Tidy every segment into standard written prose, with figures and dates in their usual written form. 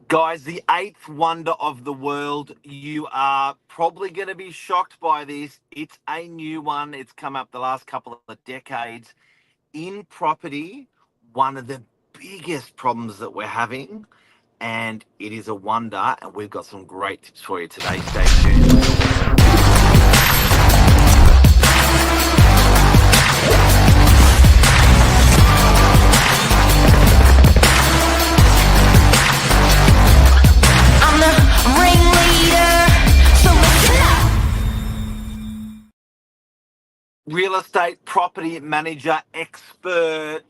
Guys, the eighth wonder of the world. You are probably going to be shocked by this. It's a new one. It's come up the last couple of decades. In property, one of the biggest problems that we're having, and it is a wonder. And we've got some great tips for you today. Stay tuned. I'm the ringleader, so listen up. Real estate property manager expert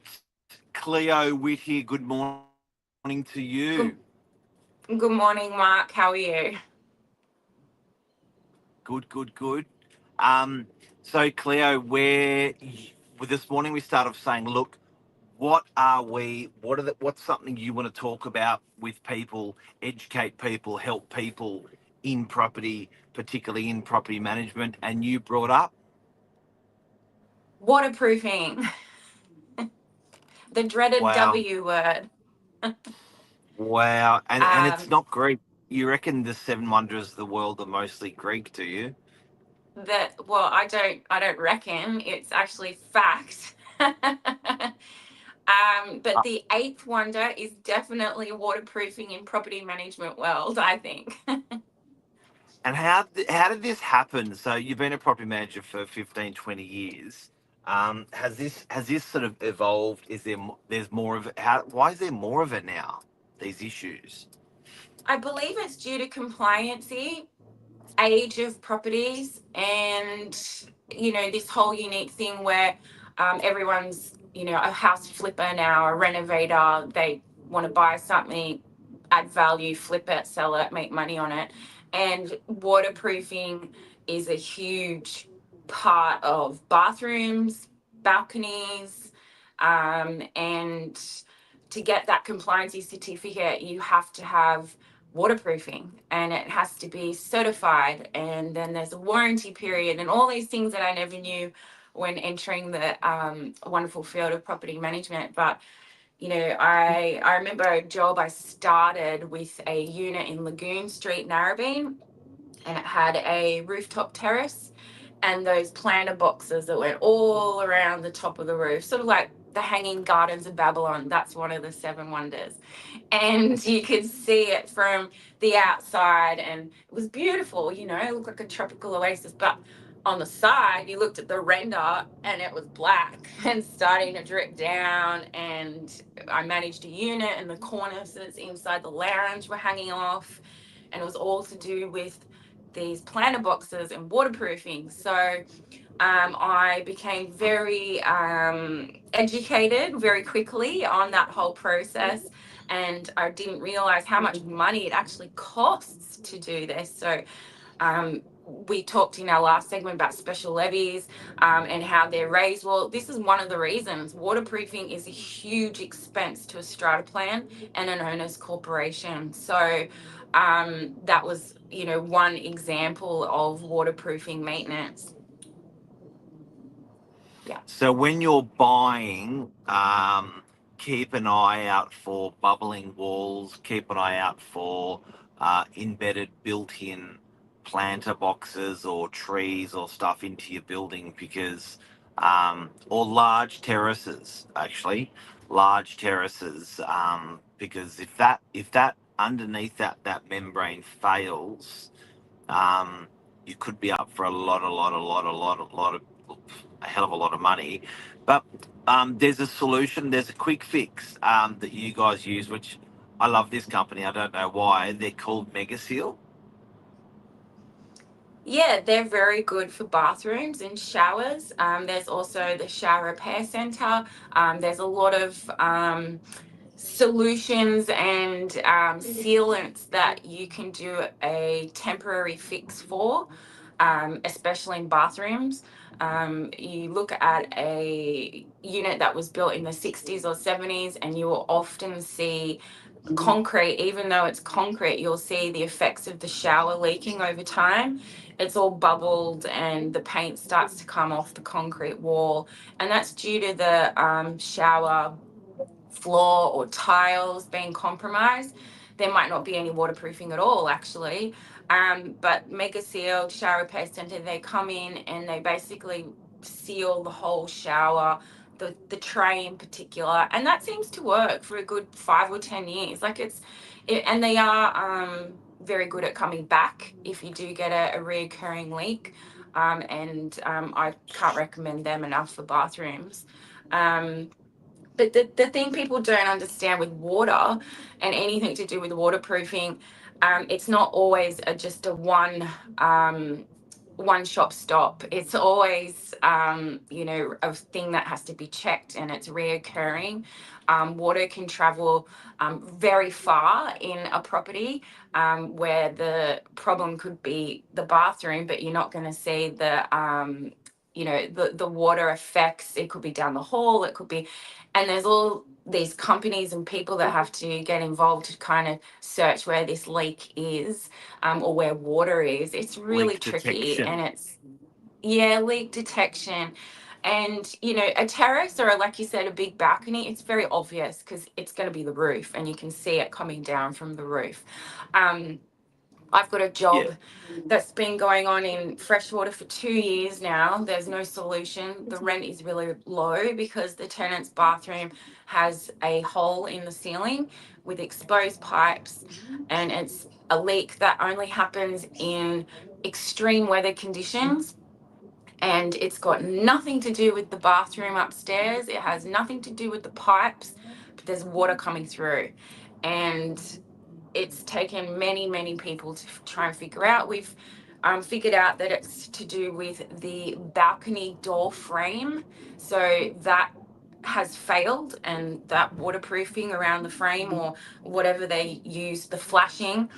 Cleo Witt here. Good morning to you. Good morning, Mark. How are you? Good. So Cleo, this morning we started off saying, look, what are we? What's something you want to talk about with people, educate people, help people in property, particularly in property management? And you brought up, Waterproofing, the dreaded wow, W word. wow, and it's Um, not Greek. You reckon the seven wonders of the world are mostly Greek, do you? I don't reckon it's actually fact. But the eighth wonder is definitely waterproofing in property management world, I think. And how did this happen? So you've been a property manager for 15, 20 years. Has this sort of evolved? There's more of it? Why is there more of it now? These issues. I believe it's due to compliancy, age of properties, and this whole unique thing where everyone's a house flipper now, a renovator. They want to buy something, add value, flip it, sell it, make money on it. And waterproofing is a huge part of bathrooms, balconies, and to get that compliancy certificate, you have to have waterproofing and it has to be certified. And then there's a warranty period and all these things that I never knew when entering the wonderful field of property management. But I remember a job I started with a unit in Lagoon Street, Narrabeen, and it had a rooftop terrace and those planter boxes that went all around the top of the roof, sort of like the Hanging Gardens of Babylon. That's one of the seven wonders. And you could see it from the outside, and it was beautiful, it looked like a tropical oasis. But on the side, you looked at the render and it was black and starting to drip down. And I managed a unit, and the cornices inside the lounge were hanging off, and it was all to do with these planter boxes and waterproofing. So I became very educated very quickly on that whole process, and I didn't realize how much money it actually costs to do this. So we talked in our last segment about special levies and how they're raised. Well, this is one of the reasons. Waterproofing is a huge expense to a strata plan and an owner's corporation. So that was, one example of waterproofing maintenance. Yeah. So when you're buying, keep an eye out for bubbling walls. Keep an eye out for embedded, built-in planter boxes or trees or stuff into your building, because or large terraces, actually, large terraces, because if that underneath that membrane fails, you could be up for a hell of a lot of money. But there's a solution, there's a quick fix that you guys use, which I love this company. I don't know why. They're called Mega Seal. Yeah, they're very good for bathrooms and showers. There's also the shower repair center. There's a lot of solutions and sealants that you can do a temporary fix for, especially in bathrooms. You look at a unit that was built in the 60s or 70s, and you will often see concrete. Even though it's concrete, you'll see the effects of the shower leaking over time. It's all bubbled and the paint starts to come off the concrete wall, and that's due to the shower floor or tiles being compromised. there might not be any waterproofing at all, actually. But Mega Sealed Shower Repair Centre, they come in and they basically seal the whole shower, the tray in particular, and that seems to work for a good 5 or 10 years. Like and they are very good at coming back if you do get a reoccurring leak. And I can't recommend them enough for bathrooms. But the thing people don't understand with water and anything to do with waterproofing, it's not always just a one shop stop. It's always, a thing that has to be checked, and it's reoccurring. Water can travel very far in a property, where the problem could be the bathroom, but you're not going to see the water effects. It could be down the hall, it could be, and there's all these companies and people that have to get involved to kind of search where this leak is, or where water is. It's really Leak tricky, and detection. it's, yeah, leak detection. And a terrace, or like you said, a big balcony, it's very obvious because it's going to be the roof and you can see it coming down from the roof. I've got a Yeah. job that's been going on in freshwater for 2 years now. There's no solution. The rent is really low because the tenant's bathroom has a hole in the ceiling with exposed pipes, and it's a leak that only happens in extreme weather conditions. And it's got nothing to do with the bathroom upstairs. It has nothing to do with the pipes, but there's water coming through. And it's taken many, many people to try and figure out. We've figured out that it's to do with the balcony door frame. So that has failed, and that waterproofing around the frame, or whatever they use, the flashing.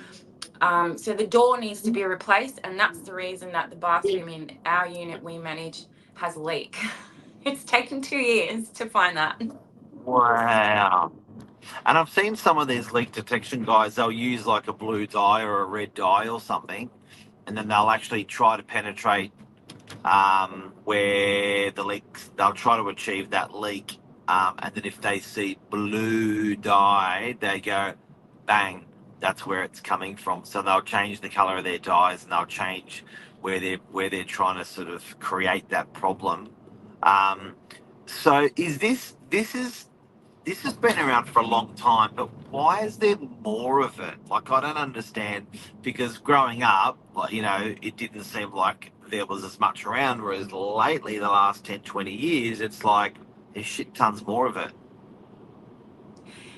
So the door needs to be replaced, and that's the reason that the bathroom in our unit we manage has a leak. It's taken 2 years to find that. Wow. And I've seen some of these leak detection guys, they'll use like a blue dye or a red dye or something, and then they'll actually try to penetrate where the leaks, they'll try to achieve that leak. And then if they see blue dye, they go, bang, that's where it's coming from. So they'll change the color of their dyes, and they'll change where they're trying to sort of create that problem. Um, so this has been around for a long time, but why is there more of it? Like, I don't understand, because growing up, like, it didn't seem like there was as much around, whereas lately, the last 10, 20 years, it's like there's shit tons more of it.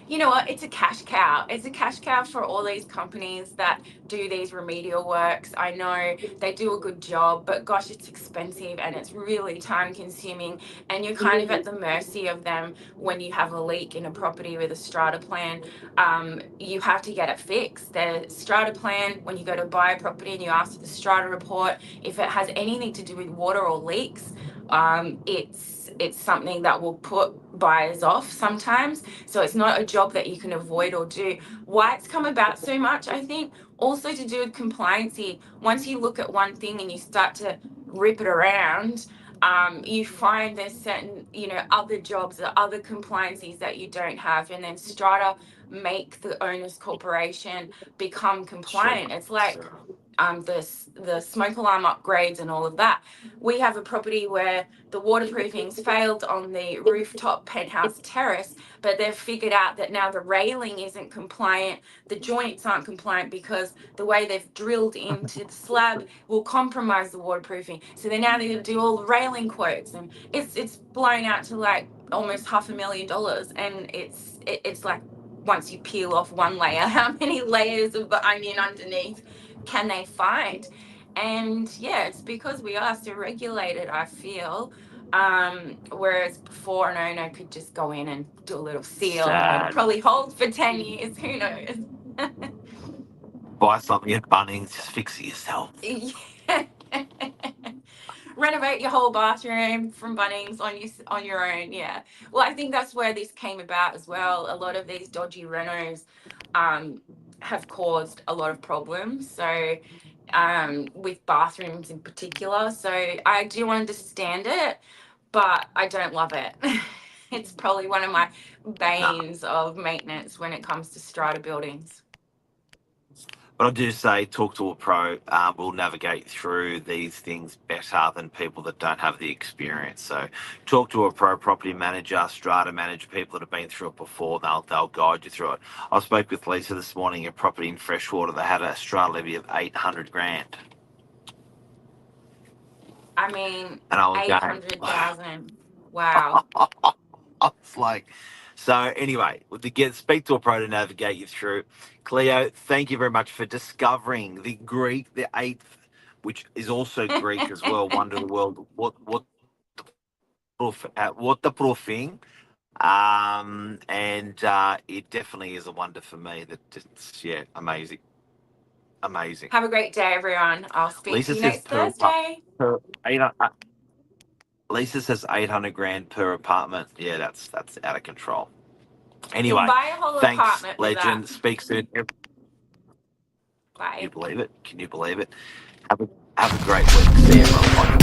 You know what? It's a cash cow. It's a cash cow for all these companies that do these remedial works. I know they do a good job, but gosh, it's expensive and it's really time consuming. And you're kind of at the mercy of them when you have a leak in a property with a strata plan. You have to get it fixed. The strata plan, when you go to buy a property and you ask for the strata report, if it has anything to do with water or leaks, it's something that will put buyers off sometimes. So it's not a job that you can avoid or do. Why it's come about so much, I think, also to do with compliancy. Once you look at one thing and you start to rip it around, you find there's certain, other jobs or other compliancies that you don't have, and then strata make the owner's corporation become compliant. Sure. It's like the smoke alarm upgrades and all of that. We have a property where the waterproofing's failed on the rooftop penthouse terrace, but they've figured out that now the railing isn't compliant, the joints aren't compliant because the way they've drilled into the slab will compromise the waterproofing. So they're now going to do all the railing quotes, and it's blown out to like almost $500,000, and it's like, once you peel off one layer, how many layers of the onion underneath can they find? And yeah, it's because we are so regulated, I feel. Whereas before, an owner could just go in and do a little seal and it'll Sad. probably hold for 10 years. Who knows? Buy something at Bunnings, just fix it yourself. Yeah. Renovate your whole bathroom from Bunnings on your own. Yeah. Well, I think that's where this came about as well. A lot of these dodgy renos have caused a lot of problems. So with bathrooms in particular. So I do understand it, but I don't love it. It's probably one of my No. banes of maintenance when it comes to strata buildings. But I do say talk to a pro. Will navigate through these things better than people that don't have the experience. So talk to a pro property manager, strata manager, people that have been through it before. They'll guide you through it. I spoke with Lisa this morning, a property in Freshwater that had a strata levy of 800 grand. I mean, And I was going, 800,000. Wow. I was like, so anyway, speak to a pro to navigate you through. Cleo, thank you very much for discovering the 8th, which is also Greek as well. Wonder of the world. What the proofing. And it definitely is a wonder for me. Amazing. Have a great day, everyone. I'll speak Lisa to you says next Thursday. Lisa says 800 grand per apartment. Yeah, that's out of control. You Anyway, can buy a whole thanks, apartment with legend. that. Speak soon. Bye. Can you believe it? Can you believe it? Have a great week. See you, everyone.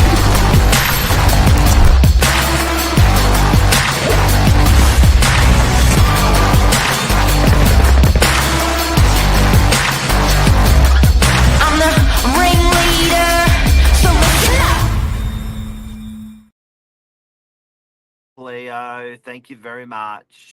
I'm the ringleader, so listen up. Leo, thank you very much.